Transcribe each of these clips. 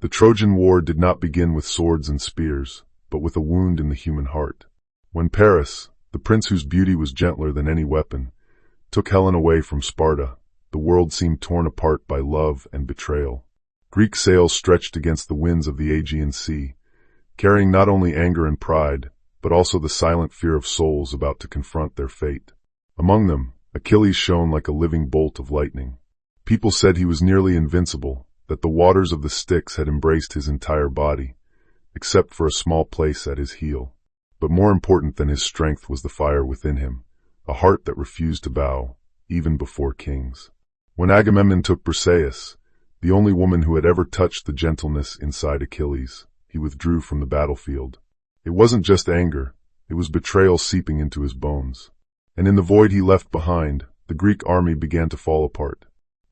The Trojan War did not begin with swords and spears, but with a wound in the human heart. When Paris, the prince whose beauty was gentler than any weapon, took Helen away from Sparta, the world seemed torn apart by love and betrayal. Greek sails stretched against the winds of the Aegean Sea, carrying not only anger and pride, but also the silent fear of souls about to confront their fate. Among them, Achilles shone like a living bolt of lightning. People said he was nearly invincible, that the waters of the Styx had embraced his entire body, except for a small place at his heel. But more important than his strength was the fire within him, a heart that refused to bow, even before kings. When Agamemnon took Briseis, the only woman who had ever touched the gentleness inside Achilles, he withdrew from the battlefield. It wasn't just anger, it was betrayal seeping into his bones. And in the void he left behind, the Greek army began to fall apart.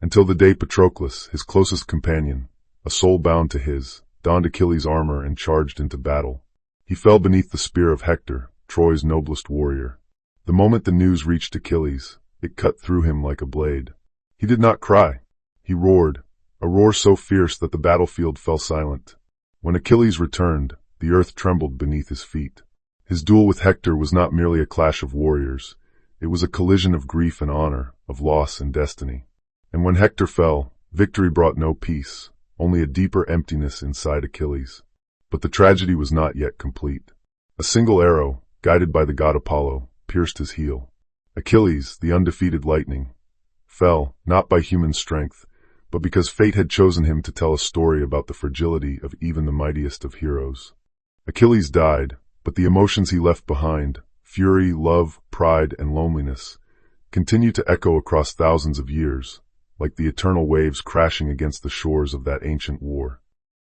Until the day Patroclus, his closest companion, a soul bound to his, donned Achilles' armor and charged into battle. He fell beneath the spear of Hector, Troy's noblest warrior. The moment the news reached Achilles, it cut through him like a blade. He did not cry. He roared, a roar so fierce that the battlefield fell silent. When Achilles returned, the earth trembled beneath his feet. His duel with Hector was not merely a clash of warriors. It was a collision of grief and honor, of loss and destiny. And when Hector fell, victory brought no peace, only a deeper emptiness inside Achilles. But the tragedy was not yet complete. A single arrow, guided by the god Apollo, pierced his heel. Achilles, the undefeated lightning, fell, not by human strength, but because fate had chosen him to tell a story about the fragility of even the mightiest of heroes. Achilles died, but the emotions he left behind, fury, love, pride, and loneliness, continue to echo across thousands of years, like the eternal waves crashing against the shores of that ancient war.